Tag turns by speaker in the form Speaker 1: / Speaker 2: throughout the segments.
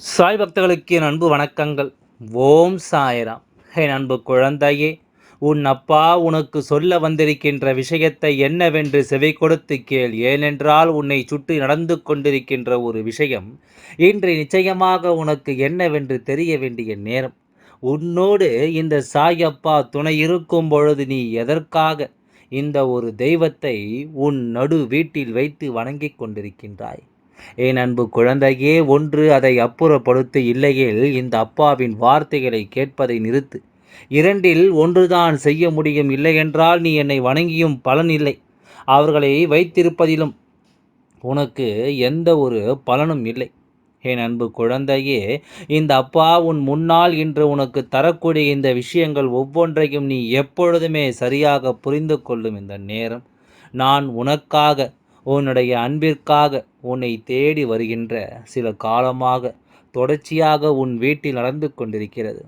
Speaker 1: சாய் பக்தர்களுக்கு என் அன்பு வணக்கங்கள். ஓம் சாய்ராம். என் அன்பு குழந்தையே, உன் அப்பா உனக்கு சொல்ல வந்திருக்கின்ற விஷயத்தை என்னவென்று செவி கொடுத்து கேள். ஏனென்றால் உன்னை சுற்றி நடந்து கொண்டிருக்கின்ற ஒரு விஷயம் இன்று நிச்சயமாக உனக்கு என்னவென்று தெரிய வேண்டிய நேரம். உன்னோடு இந்த சாய் அப்பா துணை இருக்கும் பொழுது நீ எதற்காக இந்த ஒரு தெய்வத்தை உன் நடு வீட்டில் வைத்து வணங்கிக் கொண்டிருக்கின்றாய்? என் அன்பு குழந்தையே, ஒன்று அதை அப்புறப்படுத்து, இல்லையேல் இந்த அப்பாவின் வார்த்தைகளை கேட்பதை நிறுத்து. இரண்டில் ஒன்றுதான் செய்ய முடியும். இல்லையென்றால் நீ என்னை வணங்கியும் பலன் இல்லை. அவர்களை வைத்திருப்பதிலும் உனக்கு எந்த ஒரு பலனும் இல்லை. என் அன்பு குழந்தையே, இந்த அப்பா உன் முன்னால் இன்று உனக்கு தரக்கூடிய இந்த விஷயங்கள் ஒவ்வொன்றையும் நீ எப்பொழுதுமே சரியாக புரிந்து கொள்ளும் இந்த நேரம். நான் உனக்காக, உன்னுடைய அன்பிற்காக உன்னை தேடி வருகின்ற சில காலமாக தொடர்ச்சியாக உன் வீட்டில் நடந்து கொண்டிருக்கிறது.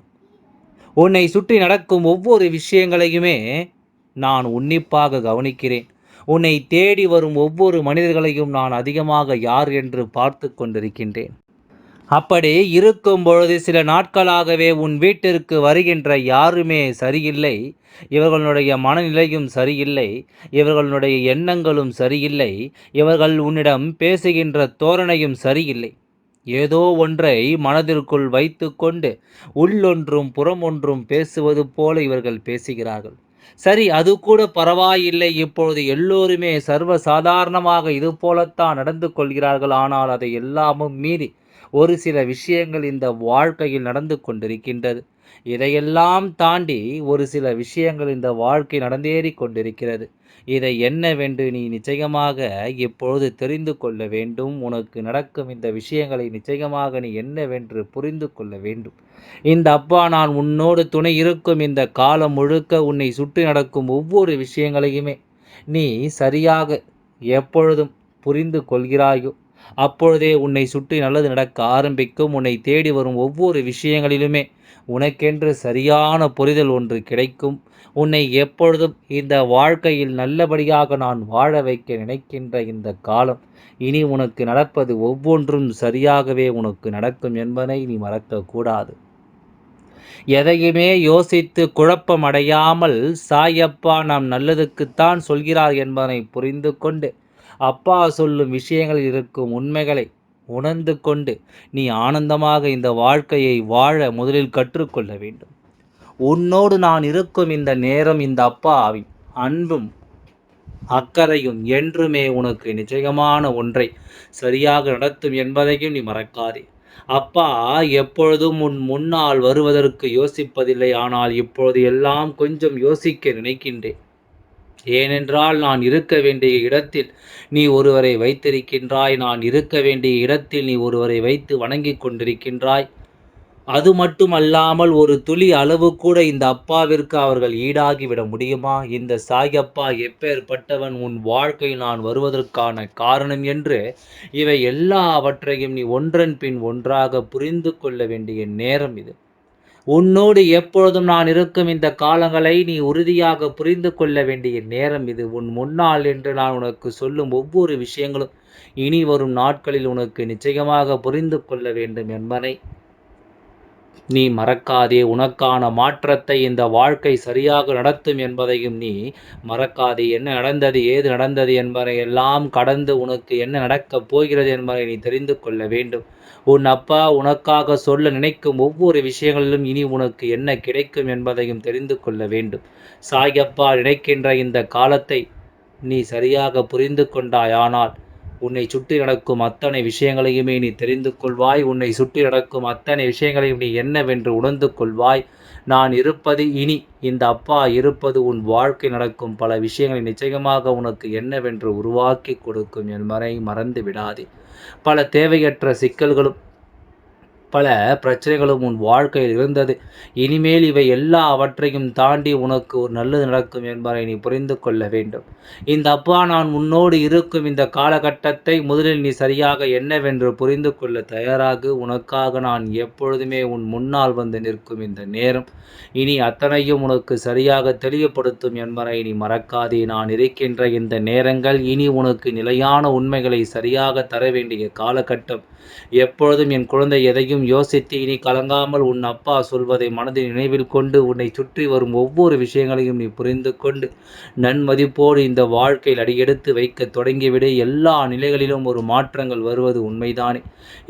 Speaker 1: உன்னை சுற்றி நடக்கும் ஒவ்வொரு விஷயங்களையுமே நான் உன்னிப்பாக கவனிக்கிறேன். உன்னை தேடி வரும் ஒவ்வொரு மனிதர்களையும் நான் அதிகமாக யார் என்று பார்த்து கொண்டிருக்கின்றேன். அப்படி இருக்கும் பொழுது சில நாட்களாகவே உன் வீட்டிற்கு வருகின்ற யாருமே சரியில்லை. இவர்களுடைய மனநிலையும் சரியில்லை. இவர்களுடைய எண்ணங்களும் சரியில்லை. இவர்கள் உன்னிடம் பேசுகின்ற தோரணையும் சரியில்லை. ஏதோ ஒன்றை மனதிற்குள் வைத்து கொண்டு உள்ளொன்றும் புறமொன்றும் பேசுவது போல இவர்கள் பேசுகிறார்கள். சரி, அது கூட பரவாயில்லை. இப்பொழுது எல்லோருமே சர்வ சாதாரணமாக இது போலத்தான் நடந்து கொள்கிறார்கள். ஆனால் அதை எல்லாமும் மீறி ஒரு சில விஷயங்கள் இந்த வாழ்க்கையில் நடந்து கொண்டிருக்கின்றது. இதையெல்லாம் தாண்டி ஒரு சில விஷயங்கள் இந்த வாழ்க்கை நடந்தேறி கொண்டிருக்கிறது. இதை என்னவென்று நீ நிச்சயமாக இப்பொழுது தெரிந்து கொள்ள வேண்டும். உனக்கு நடக்கும் இந்த விஷயங்களை நிச்சயமாக நீ என்னவென்று புரிந்து கொள்ள வேண்டும். இந்த அப்பா நான் உன்னோடு துணை இருக்கும் இந்த காலம் முழுக்க உன்னை சுற்றி நடக்கும் ஒவ்வொரு விஷயங்களையுமே நீ சரியாக எப்பொழுதும் புரிந்து கொள்கிறாயோ அப்பொழுதே உன்னை சுற்றி நல்லது நடக்க ஆரம்பிக்கும். உன்னை தேடி வரும் ஒவ்வொரு விஷயங்களிலுமே உனக்கென்று சரியான புரிதல் ஒன்று கிடைக்கும். உன்னை எப்பொழுதும் இந்த வாழ்க்கையில் நல்லபடியாக நான் வாழ வைக்க நினைக்கின்ற இந்த காலம் இனி உனக்கு நடப்பது ஒவ்வொன்றும் சரியாகவே உனக்கு நடக்கும் என்பதை நீ மறக்கக்கூடாது. எதையுமே யோசித்து குழப்பம் அடையாமல் சாயப்பா நாம் நல்லதுக்குத்தான் சொல்கிறார் என்பதனை புரிந்து கொண்டு அப்பா சொல்லும் விஷயங்களில் இருக்கும் உண்மைகளை உணர்ந்து கொண்டு நீ ஆனந்தமாக இந்த வாழ்க்கையை வாழ முதலில் கற்றுக்கொள்ள வேண்டும். உன்னோடு நான் இருக்கும் இந்த நேரம் இந்த அப்பாவின் அன்பும் அக்கறையும் என்றுமே உனக்கு நிச்சயமான ஒன்றை சரியாக நடத்தும் என்பதையும் நீ மறக்காதே. அப்பா எப்பொழுதும் உன் முன்னால் வருவதற்கு யோசிப்பதில்லை. ஆனால் இப்பொழுது எல்லாம் கொஞ்சம் யோசிக்க நினைக்கின்றேன். ஏனென்றால் நான் இருக்க வேண்டிய இடத்தில் நீ ஒருவரை வைத்திருக்கின்றாய். நான் இருக்க வேண்டிய இடத்தில் நீ ஒருவரை வைத்து வணங்கிக் கொண்டிருக்கின்றாய். அது மட்டுமல்லாமல் ஒரு துளி அளவு கூட இந்த அப்பாவிற்கு அவர்கள் ஈடாகிவிட முடியுமா? இந்த சாயப்பா எப்பேற்பட்டவன், உன் வாழ்க்கையில் நான் வருவதற்கான காரணம் என்று இவை எல்லாவற்றையும் நீ ஒன்றன் பின் ஒன்றாக புரிந்து கொள்ள வேண்டிய நேரம் இது. உன்னோடு எப்பொழுதும் நான் இருக்கும் இந்த காலங்களை நீ உறுதியாக புரிந்து கொள்ள வேண்டிய நேரம் இது. உன் முன்னால் என்று நான் உனக்கு சொல்லும் ஒவ்வொரு விஷயங்களும் இனி வரும் நாட்களில் உனக்கு நிச்சயமாக புரிந்து கொள்ள வேண்டும் என்பதை நீ மறக்காதே. உனக்கான மாற்றத்தை இந்த வாழ்க்கை சரியாக நடத்தும் என்பதையும் நீ மறக்காதே. என்ன நடந்தது, ஏது நடந்தது என்பதை எல்லாம் கடந்து உனக்கு என்ன நடக்கப் போகிறது என்பதை நீ தெரிந்து கொள்ள வேண்டும். உன் அப்பா உனக்காக சொல்ல நினைக்கும் ஒவ்வொரு விஷயங்களிலும் இனி உனக்கு என்ன கிடைக்கும் என்பதையும் தெரிந்து கொள்ள வேண்டும். சாயப்பா நினைக்கின்ற இந்த காலத்தை நீ சரியாக புரிந்து கொண்டாயானால் உன்னை சுற்றி நடக்கும் அத்தனை விஷயங்களையுமே நீ தெரிந்து கொள்வாய். உன்னை சுற்றி நடக்கும் அத்தனை விஷயங்களையும் நீ என்னவென்று உணர்ந்து கொள்வாய். நான் இருப்பது இனி இந்த அப்பா இருப்பது உன் வாழ்க்கை நடக்கும் பல விஷயங்களை நிச்சயமாக உனக்கு என்னவென்று உருவாக்கி கொடுக்கும் என்பதை மறந்து விடாதே. பல தேவையற்ற சிக்கல்களும் பல பிரச்சனைகளும் உன் வாழ்க்கையில் இருந்தது. இனிமேல் இவை எல்லாவற்றையும் தாண்டி உனக்கு ஒரு நல்லது நடக்கும் என்பதை நீ புரிந்து கொள்ள வேண்டும். இந்த அப்பா நான் உன்னோடு இருக்கும் இந்த காலகட்டத்தை முதலில் நீ சரியாக என்னவென்று புரிந்து கொள்ள தயாராகு. உனக்காக நான் எப்பொழுதுமே உன் முன்னால் வந்து நிற்கும் இந்த நேரம் இனி அத்தனையும் உனக்கு சரியாக தெளிவுபடுத்தும் என்பதை நீ மறக்காதே. நான் இருக்கின்ற இந்த நேரங்கள் இனி உனக்கு நிலையான உண்மைகளை சரியாக தர வேண்டிய காலகட்டம். எப்பொழுதும் என் குழந்தை எதையும் விஷயங்களையும் யோசித்து இனி கலங்காமல் உன் அப்பா சொல்வதை மனதில் நினைவில் கொண்டு உன்னை சுற்றி வரும் ஒவ்வொரு விஷயங்களையும் நீ புரிந்து கொண்டு நன்மதிப்போடு இந்த வாழ்க்கையில் அடியெடுத்து வைக்க தொடங்கிவிடு. எல்லா நிலைகளிலும் ஒரு மாற்றங்கள் வருவது உண்மைதானே?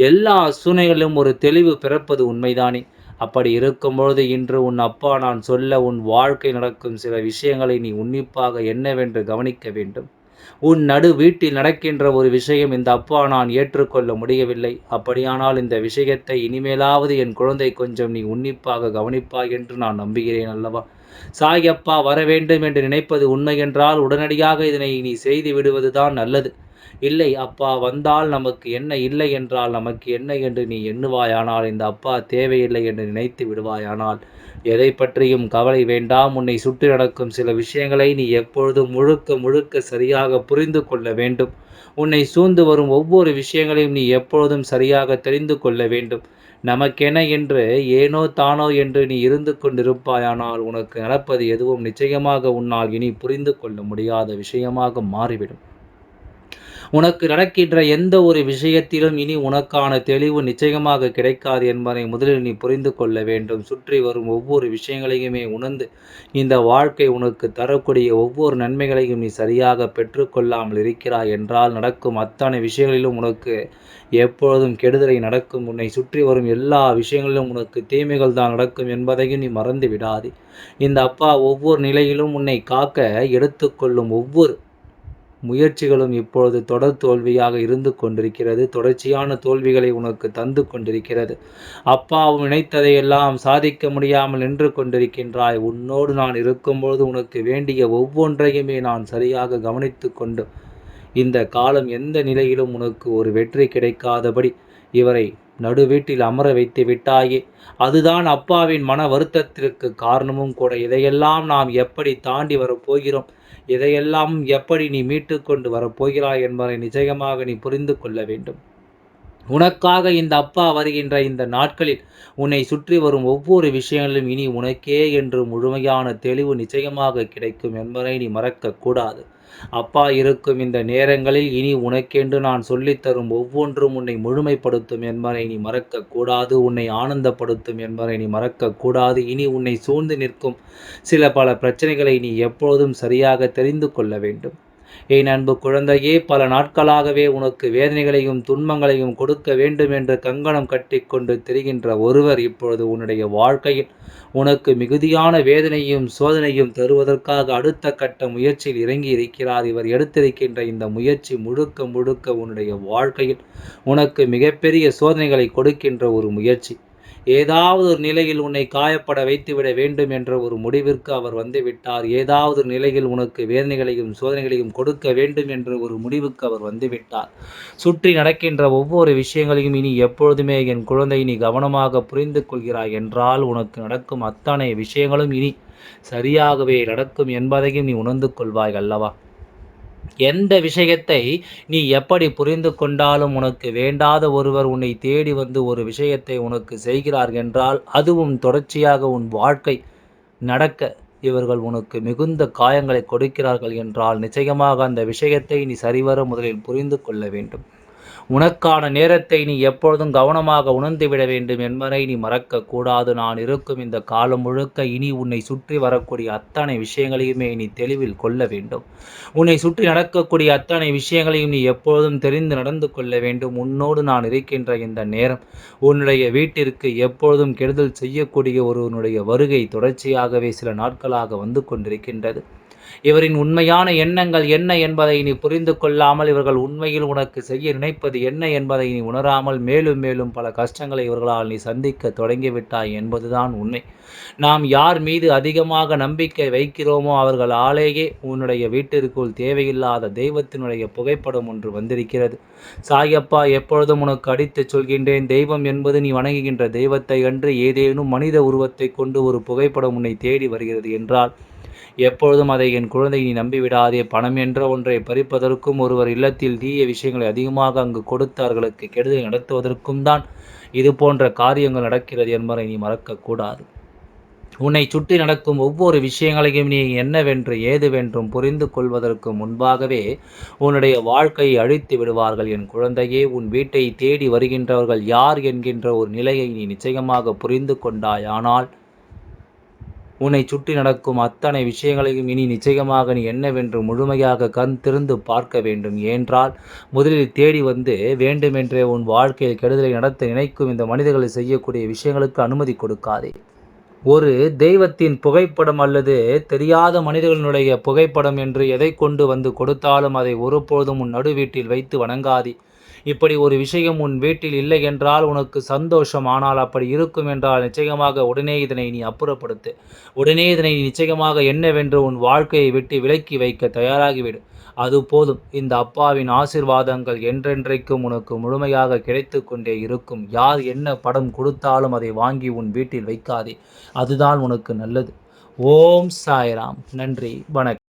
Speaker 1: எல்லா சூழ்நிலைகளிலும் ஒரு தெளிவு பிறப்பது உண்மைதானே? அப்படி இருக்கும்பொழுது இன்று உன் அப்பா நான் சொல்ல உன் வாழ்க்கை நடக்கும் சில விஷயங்களை நீ உன்னிப்பாக என்னவென்று கவனிக்க வேண்டும். உன் நடு வீட்டில் நடக்கின்ற ஒரு விஷயம் இந்த அப்பா நான் ஏற்றுக்கொள்ள முடியவில்லை. அப்படியானால் இந்த விஷயத்தை இனிமேலாவது என் குழந்தை கொஞ்சம் நீ உன்னிப்பாக கவனிப்பாய் என்று நான் நம்புகிறேன் அல்லவா? சாயப்பா வர வேண்டும் என்று நினைப்பது உண்மை என்றால் உடனடியாக இதனை நீ செய்து விடுவதுதான் நல்லது. இல்லை அப்பா வந்தால் நமக்கு என்ன, இல்லை என்றால் நமக்கு என்ன என்று நீ எண்ணுவாயானால், இந்த அப்பா தேவையில்லை என்று நினைத்து விடுவாயானால், எதை பற்றியும் கவலை வேண்டாம். உன்னை சுற்றி நடக்கும் சில விஷயங்களை நீ எப்பொழுதும் முழுக்க முழுக்க சரியாக புரிந்து கொள்ள வேண்டும். உன்னை சூழ்ந்து வரும் ஒவ்வொரு விஷயங்களையும் நீ எப்பொழுதும் சரியாக தெரிந்து கொள்ள வேண்டும். நமக்கென என்று ஏனோ தானோ என்று நீ இருந்து கொண்டிருப்பாயானால் உனக்கு நடப்பது எதுவும் நிச்சயமாக உன்னால் இனி புரிந்து கொள்ள முடியாத விஷயமாக மாறிவிடும். உனக்கு நடக்கின்ற எந்த ஒரு விஷயத்திலும் இனி உனக்கான தெளிவு நிச்சயமாக கிடைக்காது என்பதை முதலில் நீ புரிந்து கொள்ள வேண்டும். சுற்றி வரும் ஒவ்வொரு விஷயங்களையுமே உணர்ந்து இந்த வாழ்க்கை உனக்கு தரக்கூடிய ஒவ்வொரு நன்மைகளையும் நீ சரியாக பெற்றுக்கொள்ளாமல் இருக்கிறாய் என்றால் நடக்கும் அத்தனை விஷயங்களிலும் உனக்கு எப்பொழுதும் கெடுதலை நடக்கும். உன்னை சுற்றி வரும் எல்லா விஷயங்களிலும் உனக்கு தீமைகள் தான் நடக்கும் என்பதையும் நீ மறந்து விடாதே. இந்த அப்பா ஒவ்வொரு நிலையிலும் உன்னை காக்க எடுத்துக்கொள்ளும் ஒவ்வொரு முயற்சிகளும் இப்பொழுது தொடர் தோல்வியாக இருந்து கொண்டிருக்கிறது. தொடர்ச்சியான தோல்விகளை உனக்கு தந்து கொண்டிருக்கிறது. அப்பாவும் நினைத்ததையெல்லாம் சாதிக்க முடியாமல் நின்று கொண்டிருக்கின்றாய். உன்னோடு நான் இருக்கும்பொழுது உனக்கு வேண்டிய ஒவ்வொன்றையுமே நான் சரியாக கவனித்து கொண்டு இந்த காலம் எந்த நிலையிலும் உனக்கு ஒரு வெற்றி கிடைக்காதபடி இவரை நடுவீட்டில் அமர வைத்து விட்டாயே. அதுதான் அப்பாவின் மன வருத்தத்திற்கு காரணமும் கூட. இதையெல்லாம் நாம் எப்படி தாண்டி வரப்போகிறோம், இதையெல்லாம் எப்படி நீ மீட்டு கொண்டு வரப்போகிறாய் என்பதை நிச்சயமாக நீ புரிந்து கொள்ள வேண்டும். உனக்காக இந்த அப்பா வருகின்ற இந்த நாட்களில் உன்னை சுற்றி வரும் ஒவ்வொரு விஷயங்களிலும் இனி உனக்கே என்று முழுமையான தெளிவு நிச்சயமாக கிடைக்கும் என்பதை நீ மறக்கக்கூடாது. அப்பா இருக்கும் இந்த நேரங்களில் இனி உனக்கென்று நான் சொல்லித்தரும் ஒவ்வொன்றும் உன்னை முழுமைப்படுத்தும் என்பதை நீ மறக்கக்கூடாது. உன்னை ஆனந்தப்படுத்தும் என்பதை நீ மறக்கக்கூடாது. இனி உன்னை சூழ்ந்து நிற்கும் பல பிரச்சனைகளை நீ எப்பொழுதும் சரியாக தெரிந்து கொள்ள வேண்டும். என் அன்பு குழந்தையே, பல நாட்களாகவே உனக்கு வேதனைகளையும் துன்பங்களையும் கொடுக்க வேண்டும் என்று கங்கணம் கட்டிக்கொண்டு திரிகின்ற ஒருவர் இப்பொழுது உன்னுடைய வாழ்க்கையில் உனக்கு மிகுதியான வேதனையும் சோதனையும் தருவதற்காக அடுத்த கட்ட முயற்சியில் இறங்கி இருக்கிறார். இவர் எடுத்திருக்கின்ற இந்த முயற்சி முழுக்க முழுக்க உன்னுடைய வாழ்க்கையில் உனக்கு மிகப்பெரிய சோதனைகளை கொடுக்கின்ற ஒரு முயற்சி. ஏதாவது ஒரு நிலையில் உன்னை காயப்பட வைத்துவிட வேண்டும் என்ற ஒரு முடிவிற்கு அவர் வந்துவிட்டார். ஏதாவது நிலையில் உனக்கு வேதனைகளையும் சோதனைகளையும் கொடுக்க வேண்டும் என்ற ஒரு முடிவுக்கு அவர் வந்துவிட்டார். சுற்றி நடக்கின்ற ஒவ்வொரு விஷயங்களையும் இனி எப்பொழுதுமே என் குழந்தை நீ கவனமாக புரிந்து கொள்கிறாய் என்றால் உனக்கு நடக்கும் அத்தனை விஷயங்களும் இனி சரியாகவே நடக்கும் என்பதையும் நீ உணர்ந்து கொள்வாய் அல்லவா? எந்த விஷயத்தை நீ எப்படி புரிந்து கொண்டாலும் உனக்கு வேண்டாத ஒருவர் உன்னை தேடி வந்து ஒரு விஷயத்தை உனக்கு செய்கிறார் என்றால் அதுவும் தொடர்ச்சியாக உன் வாழ்க்கை நடக்க இவர்கள் உனக்கு மிகுந்த காயங்களை கொடுக்கிறார்கள் என்றால் நிச்சயமாக அந்த விஷயத்தை நீ சரிவர முதலில் புரிந்து கொள்ள வேண்டும். உனக்கான நேரத்தை நீ எப்பொழுதும் கவனமாக உணர்ந்துவிட வேண்டும் என்பதை நீ மறக்கக்கூடாது. நான் இருக்கும் இந்த காலம் முழுக்க இனி உன்னை சுற்றி வரக்கூடிய அத்தனை விஷயங்களையுமே நீ தெளிவில் கொள்ள வேண்டும். உன்னை சுற்றி நடக்கக்கூடிய அத்தனை விஷயங்களையும் நீ எப்பொழுதும் தெரிந்து நடந்து கொள்ள வேண்டும். உன்னோடு நான் இருக்கின்ற இந்த நேரம் உன்னுடைய வீட்டிற்கு எப்பொழுதும் கெடுதல் செய்யக்கூடிய ஒருவனுடைய வருகை தொடர்ச்சியாகவே சில நாட்களாக வந்து கொண்டிருக்கின்றது. இவரின் உண்மையான எண்ணங்கள் என்ன என்பதை நீ புரிந்து கொள்ளாமல் இவர்கள் உண்மையில் உனக்கு செய்ய நினைப்பது என்ன என்பதை நீ உணராமல் மேலும் மேலும் பல கஷ்டங்களை இவர்களால் நீ சந்திக்க தொடங்கிவிட்டாய் என்பதுதான் உண்மை. நாம் யார் மீது அதிகமாக நம்பிக்கை வைக்கிறோமோ அவர்களாலேயே உன்னுடைய வீட்டிற்குள் தேவையில்லாத தெய்வத்தினுடைய புகைப்படம் ஒன்று வந்திருக்கிறது. சாயப்பா எப்பொழுதும் உனக்கு அடித்துச் சொல்கின்றேன், தெய்வம் என்பது நீ வணங்குகின்ற தெய்வத்தை அன்று ஏதேனும் மனித உருவத்தை கொண்டு ஒரு புகைப்படம் உன்னை தேடி வருகிறது என்றால் எப்பொழுதும் அதை என் குழந்தை நீ நம்பிவிடாதே. பணம் என்ற ஒன்றை பறிப்பதற்கும் ஒருவர் இல்லத்தில் தீய விஷயங்களை அதிகமாக அங்கு கொடுத்தார்களுக்கு கெடுதல் நடத்துவதற்கும் தான் இது போன்ற காரியங்கள் நடக்கிறது என்பதை நீ மறக்கக்கூடாது. உன்னை சுற்றி நடக்கும் ஒவ்வொரு விஷயங்களையும் நீ என்னவென்று ஏதுவென்றும் புரிந்து கொள்வதற்கு முன்பாகவே உன்னுடைய வாழ்க்கையை அழித்து விடுவார்கள். என் குழந்தையே, உன் வீட்டை தேடி வருகின்றவர்கள் யார் என்கின்ற ஒரு நிலையை நீ நிச்சயமாக புரிந்து கொண்டாயானால் உன்னை சுற்றி நடக்கும் அத்தனை விஷயங்களையும் இனி நிச்சயமாக நீ என்னவென்று முழுமையாக கண் திறந்து பார்க்க வேண்டும். ஏனென்றால் முதலில் தேடி வந்து வேண்டுமென்றே உன் வாழ்க்கையில் கெடுதலை நடத்த நினைக்கும் இந்த மனிதர்களை செய்யக்கூடிய விஷயங்களுக்கு அனுமதி கொடுக்காதே. ஒரு தெய்வத்தின் புகைப்படம் அல்லது தெரியாத மனிதர்களுடைய புகைப்படம் என்று எதை கொண்டு வந்து கொடுத்தாலும் அதை ஒருபொழுதும் உன் நடு வீட்டில் வைத்து வணங்காதே. இப்படி ஒரு விஷயம் உன் வீட்டில் இல்லை என்றால் உனக்கு சந்தோஷம். ஆனால் அப்படி இருக்கும் என்றால் நிச்சயமாக உடனே இதனை நீ அப்புறப்படுத்து. உடனே இதனை நிச்சயமாக என்னவென்று உன் வாழ்க்கையை விட்டு விலக்கி வைக்க தயாராகிவிடு. அது போதும். இந்த அப்பாவின் ஆசீர்வாதங்கள் என்றென்றைக்கும் உனக்கு முழுமையாக கிடைத்து கொண்டே இருக்கும். யார் என்ன படம் கொடுத்தாலும் அதை வாங்கி உன் வீட்டில் வைக்காதே. அதுதான் உனக்கு நல்லது. ஓம் சாய்ராம். நன்றி. வணக்கம்.